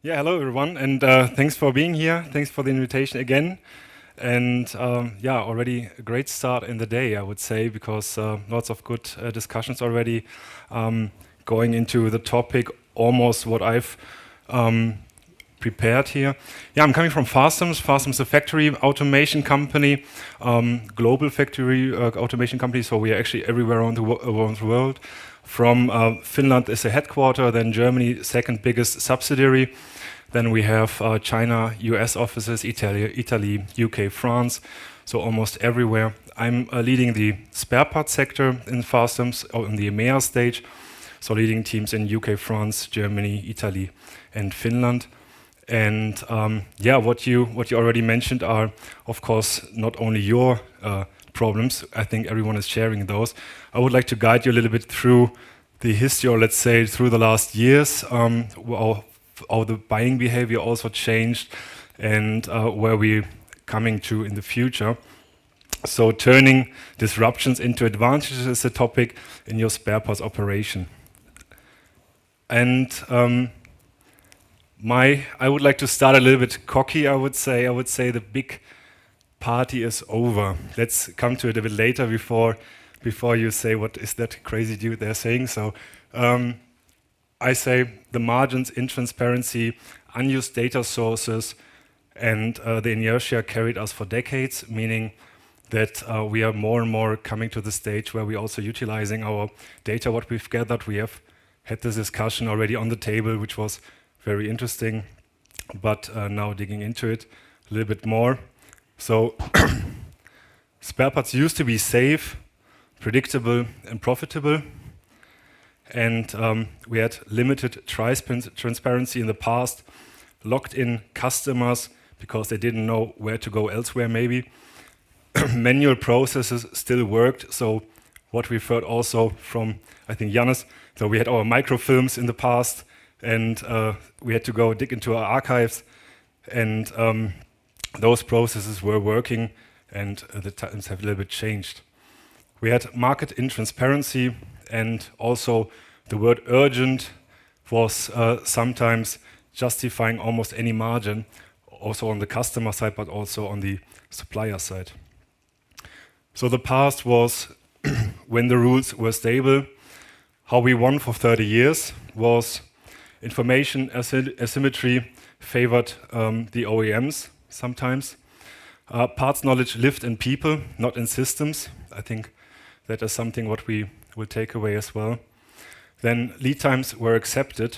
Yeah, hello everyone, and thanks for being here. Thanks for the invitation again. And yeah, already a great start in the day, I would say, because lots of good discussions already going into the topic, almost what I've prepared here. Yeah, I'm coming from Fastems. Fastems is a factory automation company, global factory automation company, so we are actually everywhere around the world. From Finland is the headquarter, then Germany, second biggest subsidiary. Then we have China, US offices, Italy, UK, France, so almost everywhere. I'm leading the spare parts sector in Fastems, or in the EMEA stage, so leading teams in UK, France, Germany, Italy, and Finland. And yeah, what you already mentioned are, of course, not only your problems. I think everyone is sharing those. I would like to guide you a little bit through the history, or let's say through the last years, how the buying behavior also changed, and where we're coming to in the future. So turning disruptions into advantages is a topic in your spare parts operation. And I would like to start a little bit cocky, I would say. I would say the big party is over. Let's come to it a bit later before you say, what is that crazy dude they're saying? So I say the margins in transparency, unused data sources, and the inertia carried us for decades, meaning that we are more and more coming to the stage where we're also utilizing our data, what we've gathered. We have had this discussion already on the table, which was very interesting, but now digging into it a little bit more. So spare parts used to be safe, predictable, and profitable. And we had limited transparency in the past, locked in customers because they didn't know where to go elsewhere maybe. Manual processes still worked, so what we've heard also from, I think, Janus, so we had our microfilms in the past, and we had to go dig into our archives, and those processes were working, and the times have a little bit changed. We had market intransparency, and also the word urgent was sometimes justifying almost any margin, also on the customer side, but also on the supplier side. So the past was when the rules were stable. How we won for 30 years was information asymmetry favored the OEMs sometimes. Parts knowledge lived in people, not in systems. I think that is something what we will take away as well. Then lead times were accepted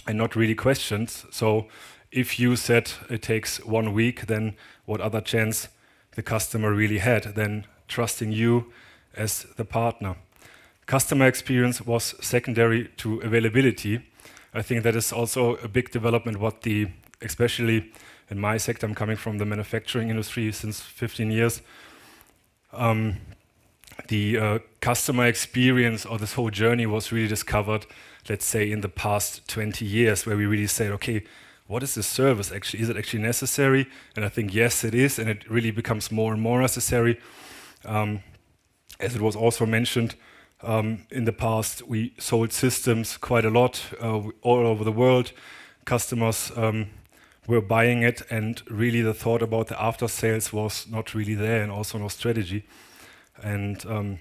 and not really questioned. So if you said it takes 1 week, then what other chance the customer really had than trusting you as the partner? Customer experience was secondary to availability. I think that is also a big development, especially in my sector, I'm coming from the manufacturing industry since 15 years, the customer experience or this whole journey was really discovered, let's say, in the past 20 years, where we really said, okay, what is this service actually? Is it actually necessary? And I think, yes, it is, and it really becomes more and more necessary. As it was also mentioned, in the past, we sold systems quite a lot all over the world. Customers were buying it, and really the thought about the after sales was not really there, and also no strategy. And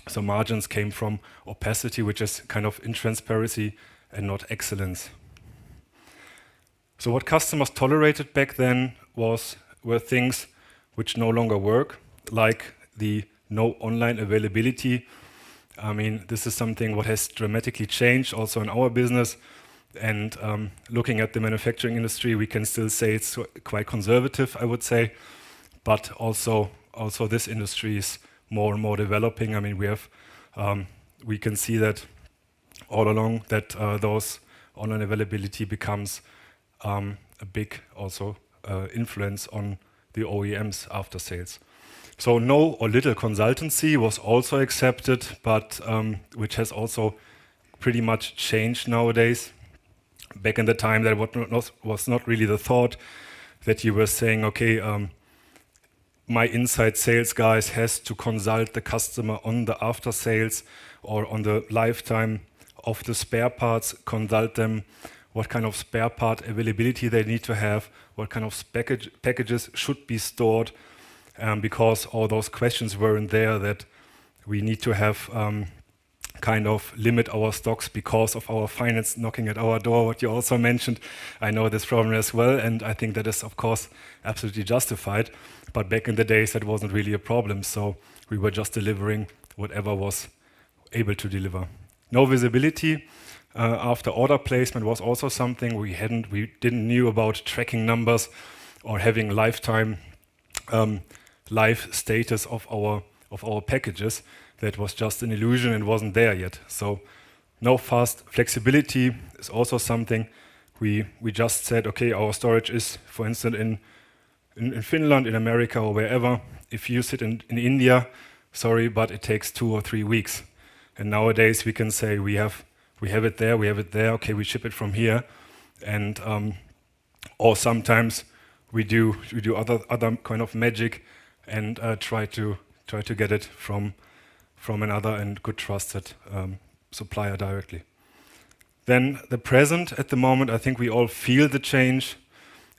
so margins came from opacity, which is kind of intransparency and not excellence. So what customers tolerated back then were things which no longer work, like the no online availability. I mean, this is something what has dramatically changed also in our business. And looking at the manufacturing industry, we can still say it's quite conservative, I would say. But also this industry is more and more developing. I mean, we can see that all along that those online availability becomes a big also influence on the OEMs after sales. So no or little consultancy was also accepted, but which has also pretty much changed nowadays. Back in the time, that was not really the thought that you were saying, okay, my inside sales guys has to consult the customer on the after sales or on the lifetime of the spare parts, consult them what kind of spare part availability they need to have, what kind of packages should be stored, because all those questions weren't there, that we need to have kind of limit our stocks because of our finance knocking at our door, what you also mentioned. I know this problem as well, and I think that is, of course, absolutely justified. But back in the days, that wasn't really a problem, so we were just delivering whatever was able to deliver. No visibility after order placement was also something we didn't knew about tracking numbers or having lifetime life status of our packages. That was just an illusion and wasn't there yet. So no fast flexibility is also something we just said, okay, our storage is, for instance, in Finland, in America, or wherever. If you sit in India, sorry, but it takes 2 or 3 weeks. And nowadays we can say we have it there, okay, we ship it from here. And or sometimes we do other kind of magic and try to get it from another and good trusted supplier directly. Then the present at the moment, I think we all feel the change,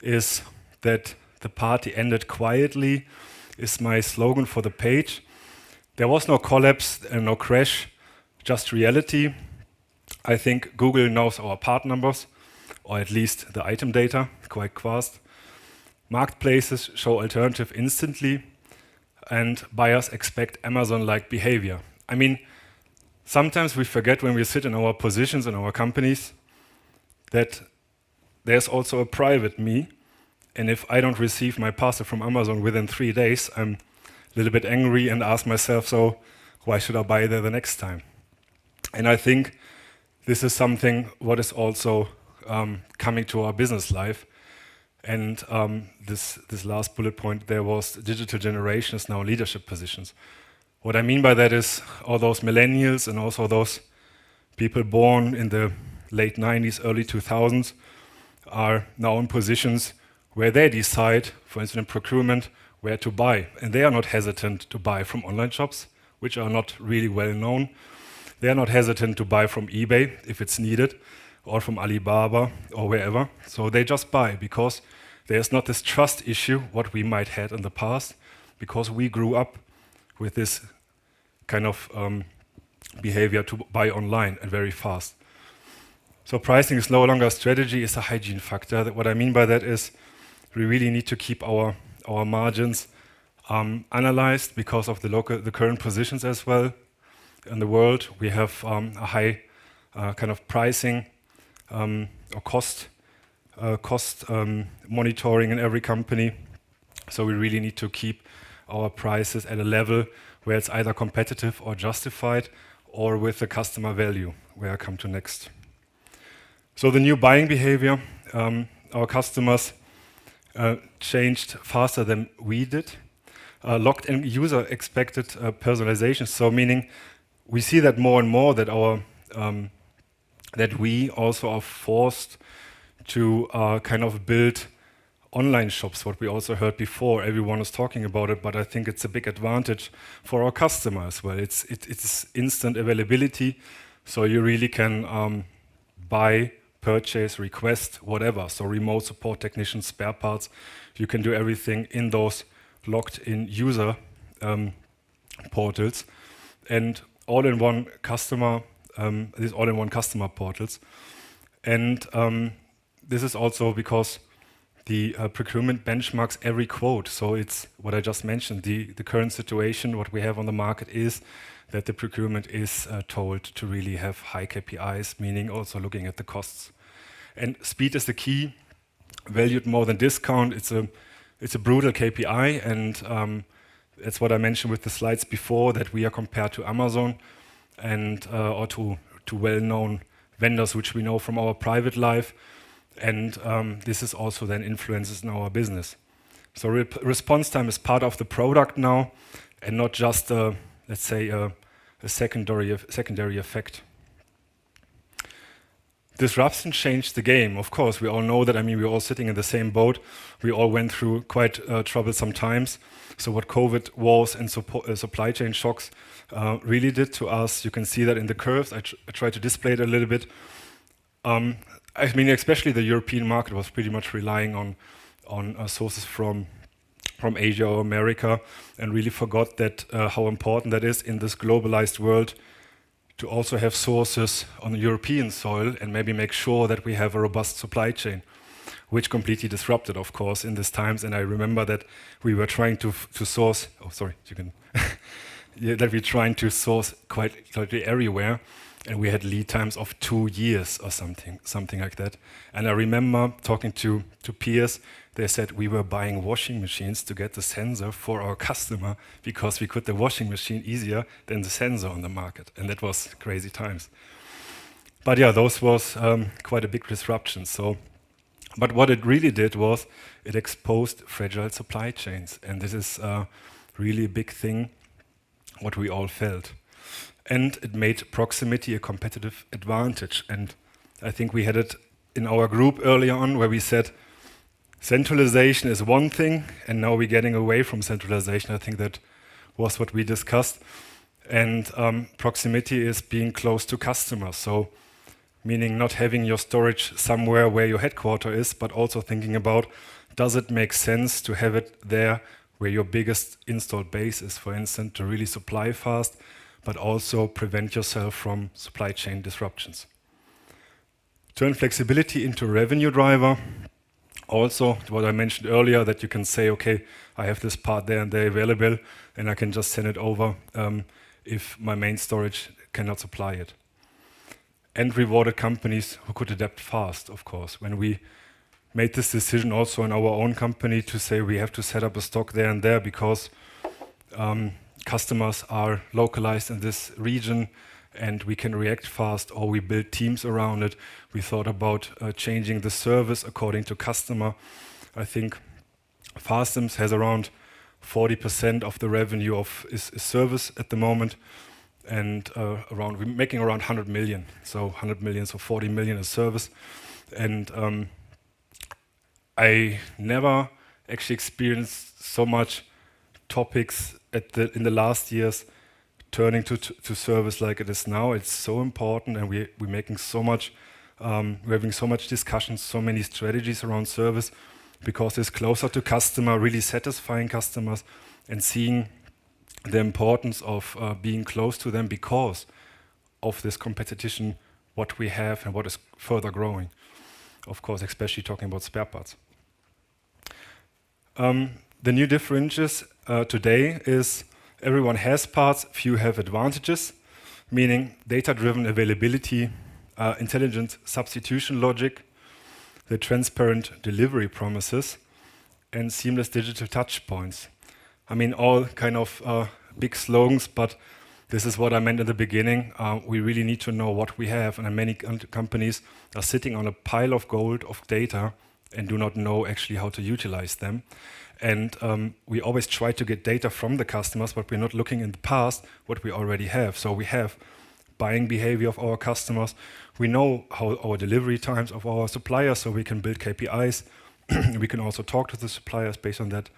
is that the party ended quietly, is my slogan for the page. There was no collapse and no crash, just reality. I think Google knows our part numbers, or at least the item data, quite fast. Marketplaces show alternative instantly, and buyers expect Amazon-like behavior. I mean, sometimes we forget when we sit in our positions in our companies that there's also a private me, and if I don't receive my parcel from Amazon within 3 days, I'm a little bit angry and ask myself, so why should I buy there the next time? And I think this is something what is also coming to our business life. And this last bullet point there was digital generation is now leadership positions. What I mean by that is all those millennials and also those people born in the late 90s, early 2000s are now in positions where they decide, for instance in procurement, where to buy. And they are not hesitant to buy from online shops, which are not really well known. They are not hesitant to buy from eBay if it's needed, or from Alibaba or wherever. So they just buy because there's not this trust issue, what we might had in the past, because we grew up with this kind of behavior to buy online and very fast. So pricing is no longer a strategy, it's a hygiene factor. What I mean by that is we really need to keep our margins analyzed because of the current positions as well. In the world, we have a high kind of pricing or cost monitoring in every company. So we really need to keep our prices at a level where it's either competitive or justified, or with the customer value, where I come to next. So the new buying behavior, our customers changed faster than we did. Locked-in user expected personalization. So meaning we see that more and more that that we also are forced to kind of build online shops, what we also heard before. Everyone is talking about it, but I think it's a big advantage for our customers as well. It's instant availability, so you really can buy, purchase, request, whatever. So remote support technicians, spare parts, you can do everything in those locked-in user portals, and all-in-one customer. These all-in-one customer portals, and this is also because the procurement benchmarks every quote. So it's what I just mentioned. The current situation, what we have on the market is that the procurement is told to really have high KPIs, meaning also looking at the costs. And speed is the key, valued more than discount. It's a brutal KPI, and that's what I mentioned with the slides before, that we are compared to Amazon and or to well-known vendors which we know from our private life, and this is also then influences in our business. So response time is part of the product now, and not just let's say a secondary effect. Disruption changed the game. Of course, we all know that. I mean, we're all sitting in the same boat. We all went through quite troublesome times. So what COVID wars and supply chain shocks really did to us, you can see that in the curves. I try to display it a little bit. I mean, especially the European market was pretty much relying on sources from Asia or America, and really forgot that how important that is in this globalized world to also have sources on the European soil and maybe make sure that we have a robust supply chain, which completely disrupted, of course, in these times. And I remember that we were trying to source. Oh, sorry, you can. Yeah, that we're trying to source quite everywhere, and we had lead times of 2 years or something like that. And I remember talking to peers. They said we were buying washing machines to get the sensor for our customer because we could the washing machine easier than the sensor on the market, and that was crazy times. But yeah, those was quite a big disruption. So, but what it really did was it exposed fragile supply chains, and this is really a big thing what we all felt. And it made proximity a competitive advantage. And I think we had it in our group earlier on where we said centralization is one thing, and now we're getting away from centralization. I think that was what we discussed. And proximity is being close to customers. So meaning not having your storage somewhere where your headquarter is, but also thinking about, does it make sense to have it there where your biggest installed base is, for instance, to really supply fast, but also prevent yourself from supply chain disruptions. Turn flexibility into a revenue driver. Also, what I mentioned earlier, that you can say, okay, I have this part there and there available, and I can just send it over if my main storage cannot supply it. And rewarded companies who could adapt fast, of course. When we made this decision also in our own company to say we have to set up a stock there and there because customers are localized in this region and we can react fast, or we build teams around it. We thought about changing the service according to customer. I think Fastems has around 40% of the revenue of is service at the moment, and we're making around 100 million. So 100 million, so 40 million is service. And I never actually experienced so much topics in the last years turning to service like it is now. It's so important, and we're making so much, we're having so much discussions, so many strategies around service, because it's closer to customer, really satisfying customers, and seeing the importance of being close to them because of this competition, what we have and what is further growing. Of course, especially talking about spare parts. The new differentials today is everyone has parts, few have advantages, meaning data-driven availability, intelligent substitution logic, the transparent delivery promises, and seamless digital touch points. I mean, all kind of big slogans, but this is what I meant in the beginning. We really need to know what we have, and many companies are sitting on a pile of gold of data and do not know actually how to utilize them. And we always try to get data from the customers, but we're not looking in the past what we already have. So we have buying behavior of our customers. We know how our delivery times of our suppliers, so we can build KPIs. We can also talk to the suppliers based on that.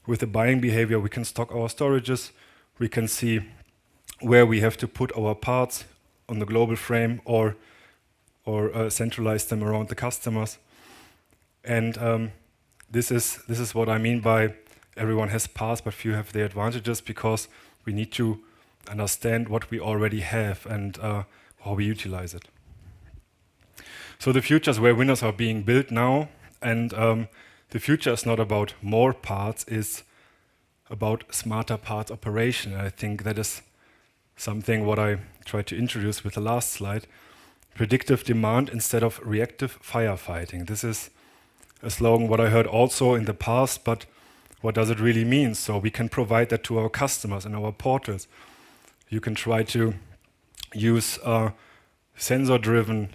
With the buying behavior, we can stock our storages. We can see where we have to put our parts on the global frame or centralize them around the customers. And this is what I mean by everyone has parts, but few have their advantages, because we need to understand what we already have and how we utilize it. So the future is where winners are being built now, and the future is not about more parts, it's about smarter parts operation. And I think that is something what I tried to introduce with the last slide. Predictive demand instead of reactive firefighting. This is a slogan what I heard also in the past, but what does it really mean? So we can provide that to our customers in our portals. You can try to use sensor-driven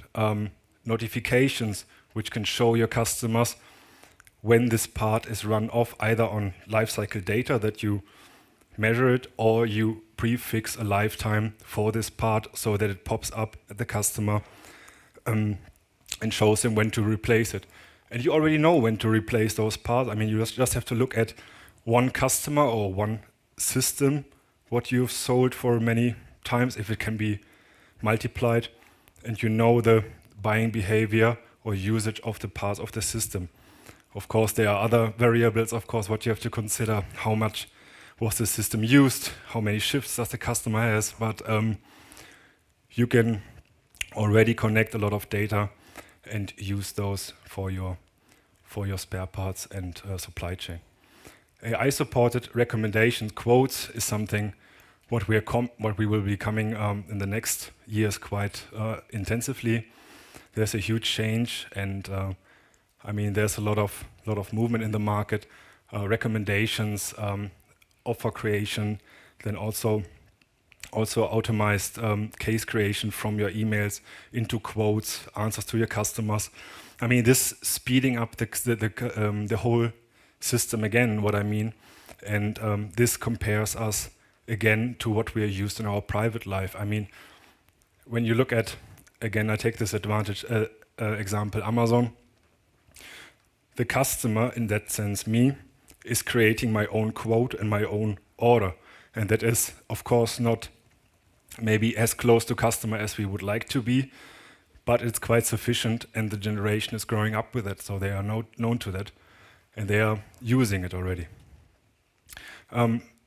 notifications, which can show your customers when this part is run off, either on lifecycle data that you measure it, or you prefix a lifetime for this part so that it pops up at the customer and shows them when to replace it. And you already know when to replace those parts. I mean, you just have to look at one customer or one system, what you've sold for many times, if it can be multiplied, and you know the buying behavior or usage of the parts of the system. Of course, there are other variables, of course, what you have to consider. How much was the system used? How many shifts does the customer has? But you can already connect a lot of data and use those for your spare parts and supply chain. AI-supported recommendation quotes is something what we will be coming in the next years quite intensively. There's a huge change, and I mean there's a lot of movement in the market, recommendations, offer creation, then also automized case creation from your emails into quotes, answers to your customers. I mean, this speeding up the whole system again, what I mean. And this compares us again to what we are used in our private life. I mean, when you look at, again, I take this example, Amazon, the customer, in that sense, me, is creating my own quote and my own order. And that is, of course, not maybe as close to customer as we would like to be, but it's quite sufficient, and the generation is growing up with it, so they are known to that, and they are using it already.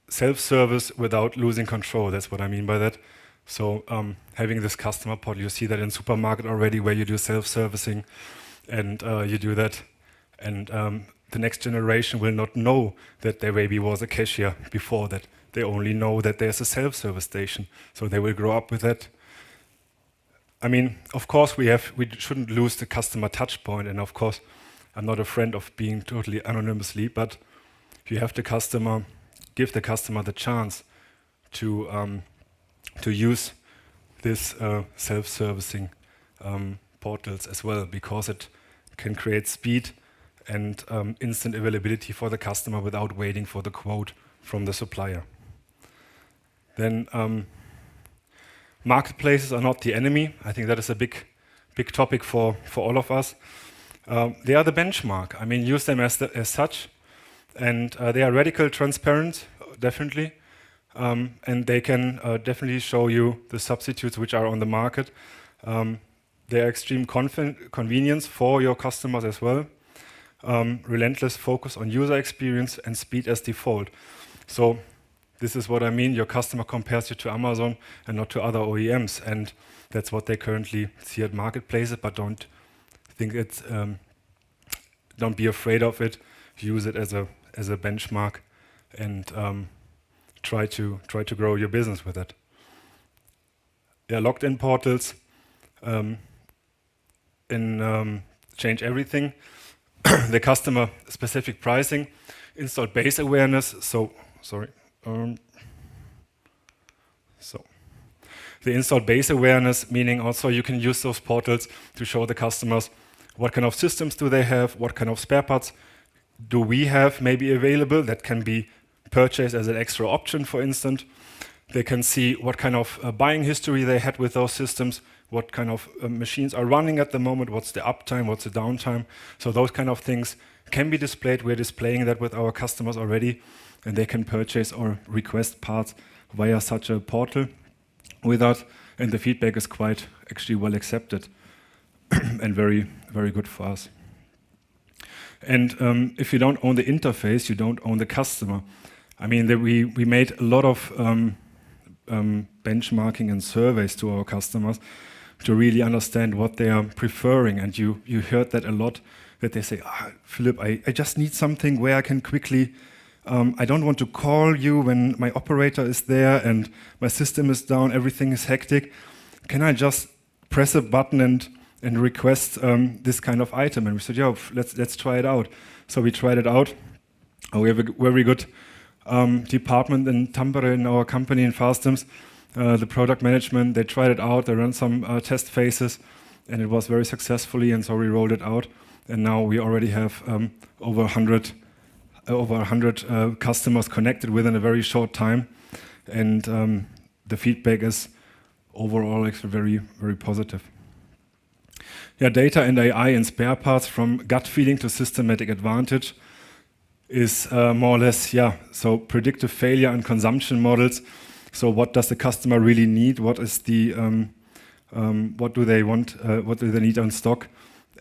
Self-service without losing control, that's what I mean by that. So having this customer portal, you see that in supermarket already, where you do self-servicing, and you do that, and the next generation will not know that there maybe was a cashier before that. They only know that there's a self-service station, so they will grow up with that. I mean, of course, we shouldn't lose the customer touch point, and of course, I'm not a friend of being totally anonymously, but if you have the customer, give the customer the chance to use this self-servicing portals as well, because it can create speed and instant availability for the customer without waiting for the quote from the supplier. Then marketplaces are not the enemy. I think that is a big topic for all of us. They are the benchmark. I mean, use them as such, and they are radical transparent, definitely, and they can definitely show you the substitutes which are on the market. They are extreme convenience for your customers as well. Relentless focus on user experience and speed as default. So this is what I mean. Your customer compares you to Amazon and not to other OEMs, and that's what they currently see at marketplaces. But don't be afraid of it. Use it as a benchmark, and try to grow your business with it. Yeah, locked-in portals change everything. The customer-specific pricing, installed base awareness. So the installed base awareness, meaning also you can use those portals to show the customers what kind of systems do they have, what kind of spare parts do we have maybe available that can be purchased as an extra option, for instance. They can see what kind of buying history they had with those systems, what kind of machines are running at the moment, what's the uptime, what's the downtime. So those kind of things can be displayed. We're displaying that with our customers already, and they can purchase or request parts via such a portal with us, and the feedback is quite actually well accepted and very, very good for us. And if you don't own the interface, you don't own the customer. I mean, we made a lot of benchmarking and surveys to our customers to really understand what they are preferring, and you heard that a lot, that they say, Philipp, I just need something where I can quickly, I don't want to call you when my operator is there and my system is down, everything is hectic. Can I just press a button and request this kind of item? And we said, yeah, let's try it out. So we tried it out. We have a very good department in Tampere in our company in Fastems, the product management. They tried it out, they ran some test phases, and it was very successfully, and so we rolled it out. And now we already have over 100 customers connected within a very short time, and the feedback is overall actually very, very positive. Yeah, data and AI in spare parts, from gut feeling to systematic advantage, is more or less, so predictive failure and consumption models. So what does the customer really need? What is the what do they want? What do they need on stock?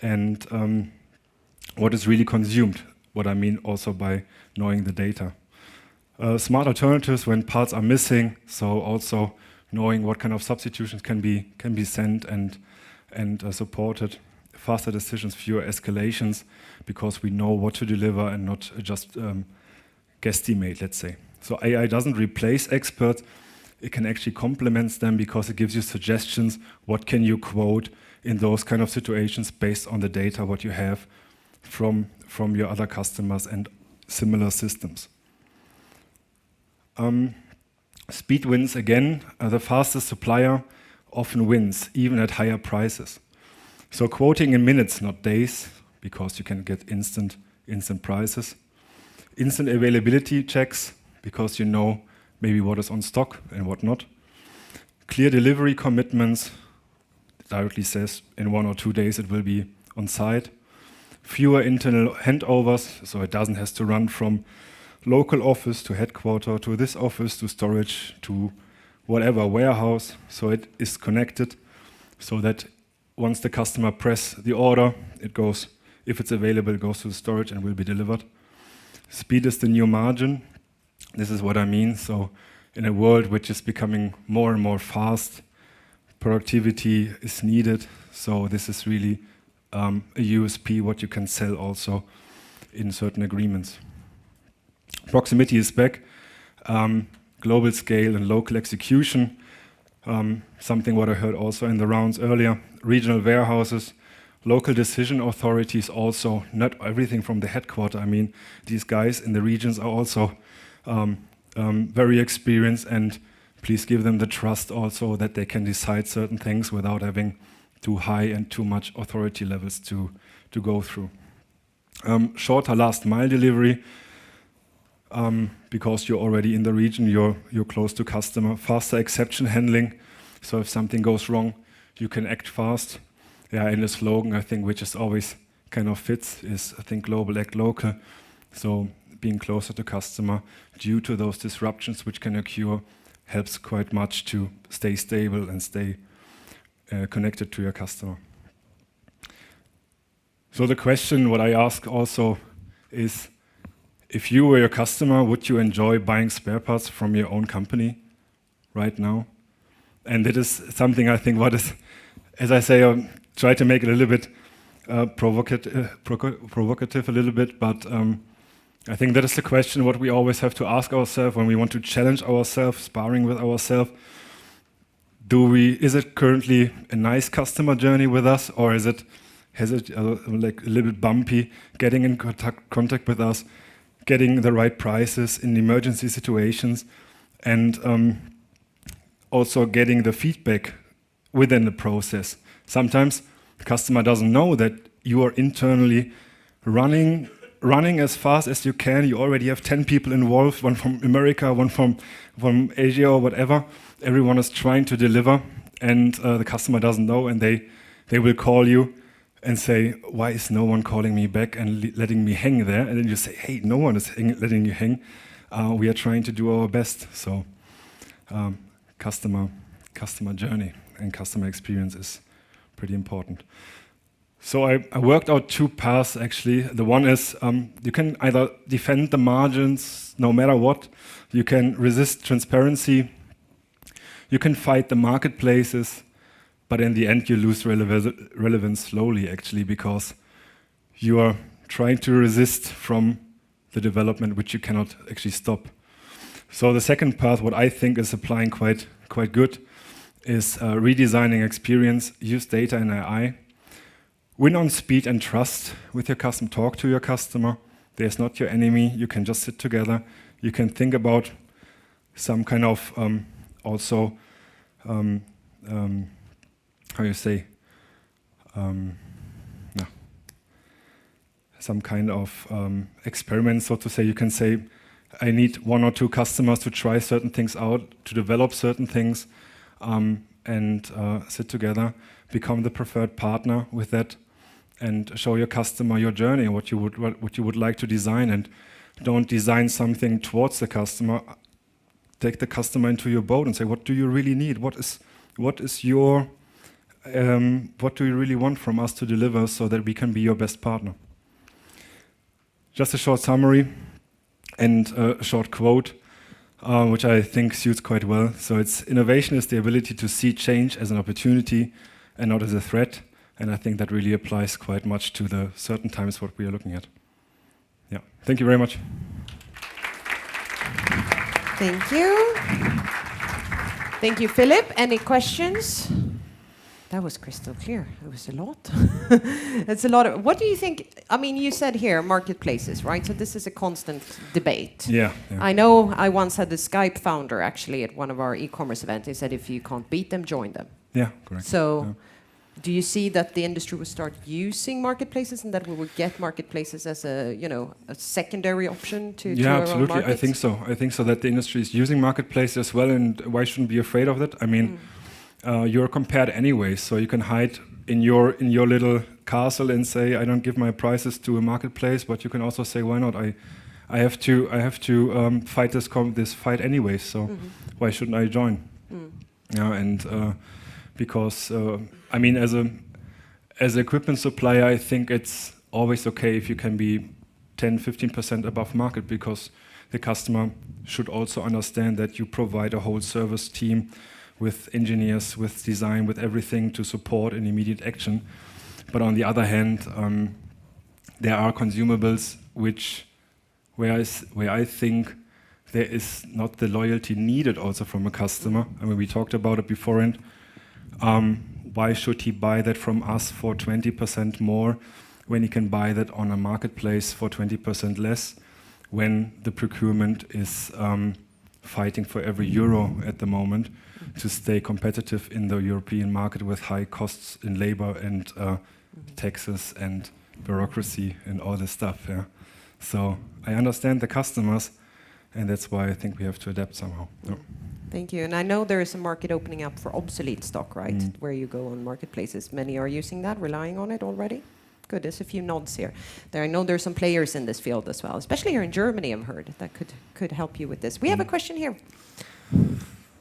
and what is really consumed. What I mean also by knowing the data. Smart alternatives when parts are missing, so also knowing what kind of substitutions can be sent and supported. Faster decisions, fewer escalations, because we know what to deliver and not just guesstimate, let's say. So AI doesn't replace experts, it can actually complement them because it gives you suggestions, what can you quote in those kind of situations based on the data, what you have from your other customers and similar systems. Speed wins again. The fastest supplier often wins, even at higher prices. So quoting in minutes, not days, because you can get instant prices. Instant availability checks, because you know maybe what is on stock and what not. Clear delivery commitments, directly says in 1 or 2 days it will be on site. Fewer internal handovers, so it doesn't have to run from local office to headquarter to this office to storage to whatever warehouse. So it is connected so that once the customer press the order, it goes, if it's available, it goes to the storage and will be delivered. Speed is the new margin. This is what I mean. So in a world which is becoming more and more fast, productivity is needed. So this is really a USP, what you can sell also in certain agreements. Proximity is back. Global scale and local execution. Something what I heard also in the rounds earlier. Regional warehouses, local decision authorities also, not everything from the headquarter. I mean, these guys in the regions are also very experienced, and please give them the trust also that they can decide certain things without having too high and too much authority levels to go through. Shorter last mile delivery, because you're already in the region, you're close to customer. Faster exception handling, so if something goes wrong, you can act fast. Yeah, and the slogan, I think, which is always kind of fits, is I think global, act local. So being closer to customer due to those disruptions which can occur helps quite much to stay stable and stay connected to your customer. So the question what I ask also is, if you were your customer, would you enjoy buying spare parts from your own company right now? And that is something I think what is, as I say, I try to make it a little bit provocative a little bit, but I think that is the question what we always have to ask ourselves when we want to challenge ourselves, sparring with ourselves. Is it currently a nice customer journey with us, or has it like a little bit bumpy, getting in contact with us, getting the right prices in emergency situations, and also getting the feedback within the process. Sometimes the customer doesn't know that you are internally running as fast as you can. You already have 10 people involved, one from America, one from Asia or whatever. Everyone is trying to deliver, and the customer doesn't know, and they will call you and say, why is no one calling me back and letting me hang there? And then you say, hey, no one is letting you hang. We are trying to do our best. So customer journey and customer experience is pretty important. So I worked out 2 paths actually. The one is you can either defend the margins no matter what, you can resist transparency, you can fight the marketplaces, but in the end you lose relevance slowly actually, because you are trying to resist from the development which you cannot actually stop. So the second path, what I think is applying quite good, is redesigning experience, use data and AI. Win on speed and trust with your customer. Talk to your customer. There's not your enemy. You can just sit together. You can think about some kind of some kind of experiment, so to say. You can say, I need 1 or 2 customers to try certain things out, to develop certain things, and sit together, become the preferred partner with that, and show your customer your journey, what you would like to design, and don't design something towards the customer. Take the customer into your boat and say, what do you really need? What is your what do you really want from us to deliver so that we can be your best partner? Just a short summary and a short quote, which I think suits quite well. So it's innovation is the ability to see change as an opportunity and not as a threat. And I think that really applies quite much to the certain times what we are looking at. Yeah, thank you very much. Thank you. Thank you, Philipp. Any questions? That was crystal clear. It was a lot. It's a lot of. What do you think? I mean, you said here marketplaces, right? So this is a constant debate. Yeah. I know. I once had the Skype founder actually at one of our e-commerce events. He said, "If you can't beat them, join them." Yeah, correct. So. Yeah. Do you see that the industry will start using marketplaces and that we will get marketplaces as a secondary option to Yeah, our absolutely. own markets? I think so that the industry is using marketplaces as well, and why shouldn't be afraid of that? I mean, you're compared anyway, so you can hide in your little castle and say, I don't give my prices to a marketplace, but you can also say, why not? I have to fight this fight anyway, so why shouldn't I join? Yeah, and because I mean, as an equipment supplier, I think it's always okay if you can be 10-15% above market, because the customer should also understand that you provide a whole service team with engineers, with design, with everything to support an immediate action. But on the other hand, there are consumables where I think there is not the loyalty needed also from a customer. I mean, we talked about it beforehand. Why should he buy that from us for 20% more when he can buy that on a marketplace for 20% less, when the procurement is fighting for every euro at the moment to stay competitive in the European market with high costs in labor and taxes and bureaucracy and all this stuff. Yeah. So I understand the customers, and that's why I think we have to adapt somehow. Yeah. Thank you. And I know there is a market opening up for obsolete stock, right? Where you go on marketplaces. Many are using that, relying on it already. Good. There's a few nods here. I know there's some players in this field as well, especially here in Germany, I've heard, that could help you with this. We have a question here.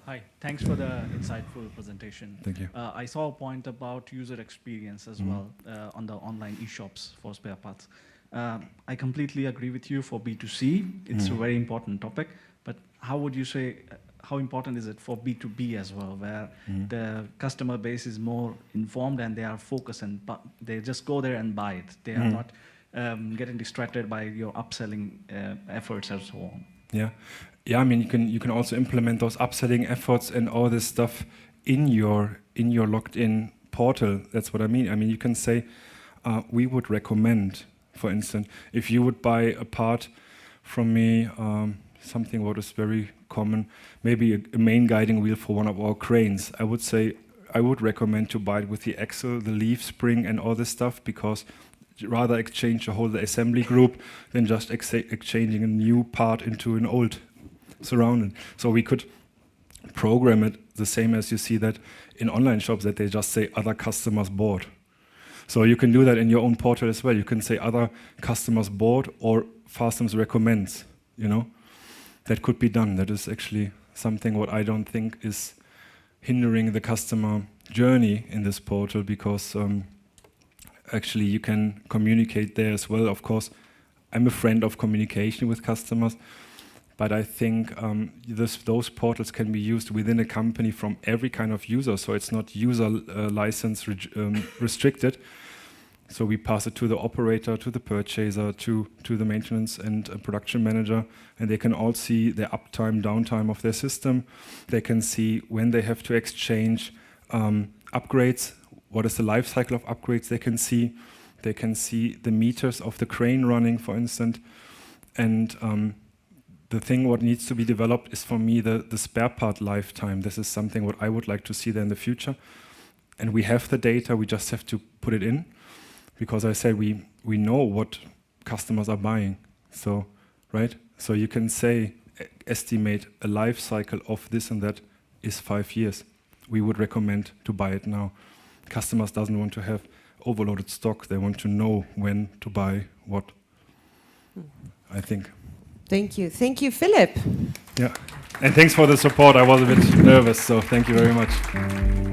Hi. Thanks for the insightful presentation. Thank you. I saw a point about user experience as well on the online e-shops for spare parts. I completely agree with you for B2C. It's a very important topic. But how would you say, how important is it for B2B as well, where the customer base is more informed and they are focused and they just go there and buy it. They are not getting distracted by your upselling efforts and so on. Yeah, yeah. I mean, you can also implement those upselling efforts and all this stuff in your logged-in portal. That's what I mean. I mean, you can say we would recommend, for instance, if you would buy a part from me, something what is very common, maybe a main guiding wheel for one of our cranes. I would say I would recommend to buy it with the axle, the leaf spring, and all this stuff, because rather exchange the whole assembly group than just exchanging a new part into an old surrounding. So we could program it the same as you see that in online shops, that they just say other customers bought. So you can do that in your own portal as well. You can say other customers bought or Fastems recommends, you know. That could be done. That is actually something what I don't think is hindering the customer journey in this portal, because actually you can communicate there as well. Of course, I'm a friend of communication with customers, but I think those portals can be used within a company from every kind of user, so it's not user license restricted. So we pass it to the operator, to the purchaser, to the maintenance and production manager, and they can all see the uptime, downtime of their system. They can see when they have to exchange upgrades, what is the life cycle of upgrades they can see. They can see the meters of the crane running, for instance. And the thing what needs to be developed is, for me, the spare part lifetime. This is something what I would like to see there in the future. And we have the data, we just have to put it in. Because I said we know what customers are buying, so right. So you can say estimate a life cycle of this and that is 5 years. We would recommend to buy it now. Customers doesn't want to have overloaded stock. They want to know when to buy what. I think. Thank you, Philipp. Yeah, and thanks for the support. I was a bit nervous, so thank you very much.